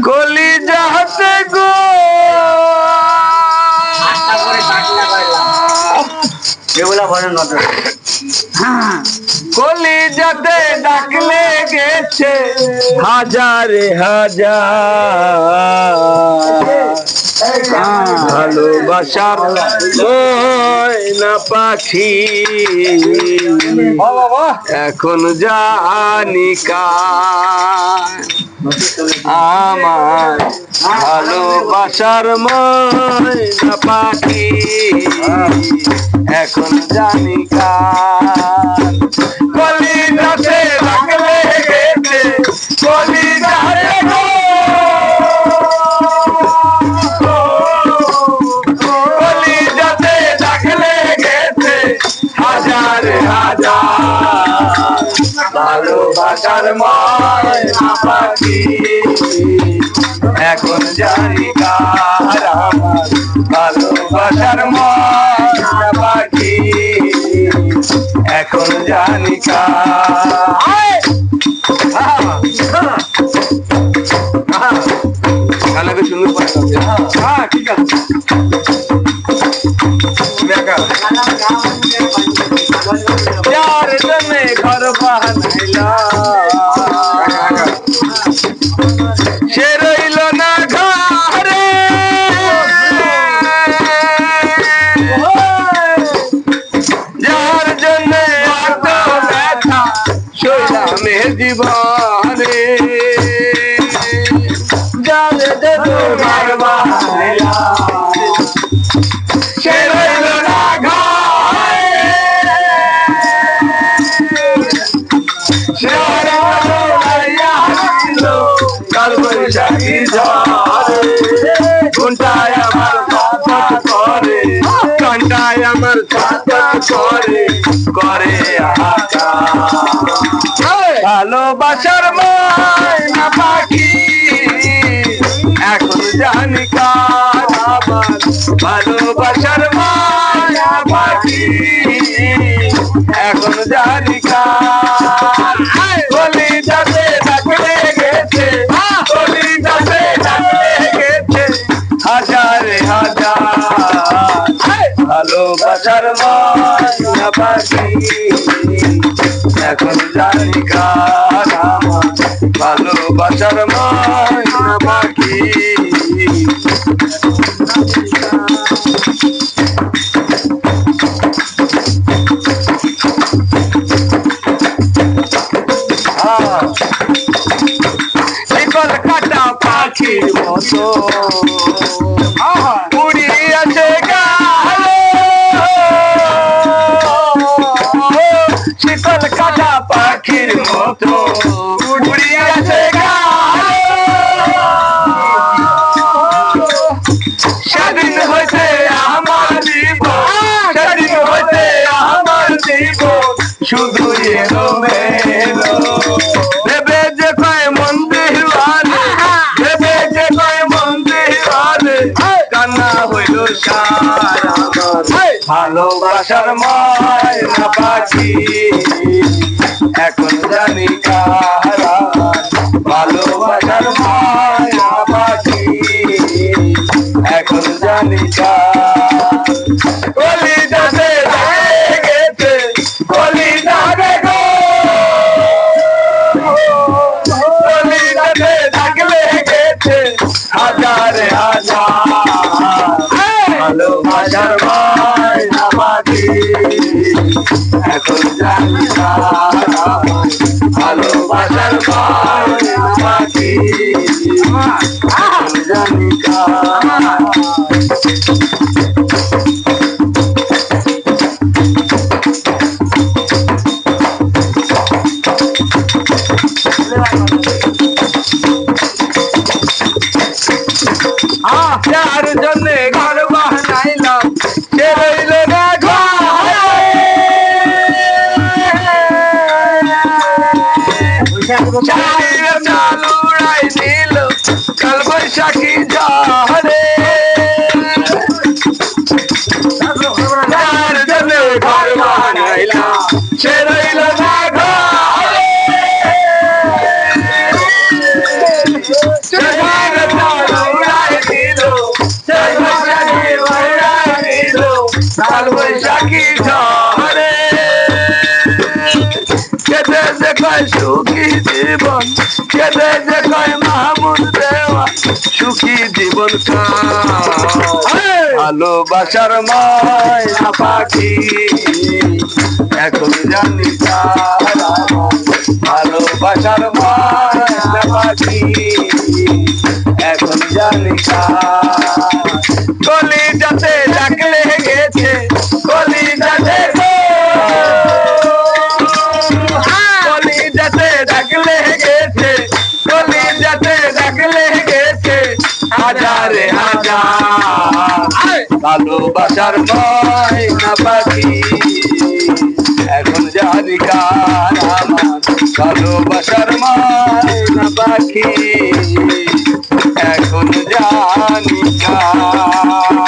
কলি যাহাতে গো কলি যাতে ডাকলে গেছে হাজারে হাজার ভালোবাসার ময়না পাখি এখন জানি কার আমার ভালোবাসার ময়না পাখি এখন জানি কার কলি যাতে ডাকলে গেছে কলি যাতে গো কলি যাতে ডাকলে গেছে হাজার হাজার ভালোবাসার ময়না পাখি এখন জানি কার আমার ভালোবাসার ময়না পাখি এখন জানি কার গানকে শুনতে পারছি হ্যাঁ ঠিক আছে যার জন্য ঘর বানাইলা সে রইল না ঘরে যার জন্য এত ব্যথা সইলামে জীবনে যার জন্য ঘর বানাইলা সে রইল না কাল বৈশাখী ঘন্টায় আমার করে ঘন্টায় আমার করে করে ভালোবাসার ময়না পাখি এখন জানি কার আমার ভালোবাসার ময়না পাখি এখন জানি কার বলি যাতে ডাকলে গেছে বলি যাতে ডাকলে গেছে হাজারে হাজার ভালোবাসার ময়না পাখি এখন জানি কার আমার ভালোবাসার ময়না পাখি কলকাতা পাখির মতো উড়িয়াছে গেল সে কলকাতা পাখির মতো উড়িয়াছে গেল সেদিন হইতে আমার জীবন সেদিন হইতে আমার জীবন শুধু এলো মেলো ভেবে যে কয় মন্দির ভেবে যে কয় মন্দির কান্না হইল সার আমার ভালোবাসার ময়না পাখি এখন জানি কার ভালোবাসার ময়না পাখি এখন জানি কার কলি যাতে গেছে কলি যাবে গো কলি যাতে ডাকলে গেছে হাজারে হাজার ভালোবাসার ময়না পাখি এখন জানি কার ভালোবাসার ময়না পাখি এখন জানি কার যার জন্য ঘর বানাইলাম সে রইল না চাল উড়াই দিল কাল বৈশাখী ঝড়ে যার জন্য ঘর বানাইলাম সে রইল না কয় সুখী জীবন, কেঁদে যে কয় মাহমুদ দেওয়া সুখী জীবন ভালোবাসার ময়না পাখি এখন জানি কার, ভালোবাসার ময়না পাখি এখন জানি কার। কলিজাতে ডাক লেগেছে, কলিজাতে কলিজাতে ডাক লেগেছে, কলিজাতে ডাক লেগেছে হাজারে হাজার। ভালোবাসার ময়না পাখি এখন জানি কার আমার, ভালোবাসার ময়না পাখি এখন জানি কার।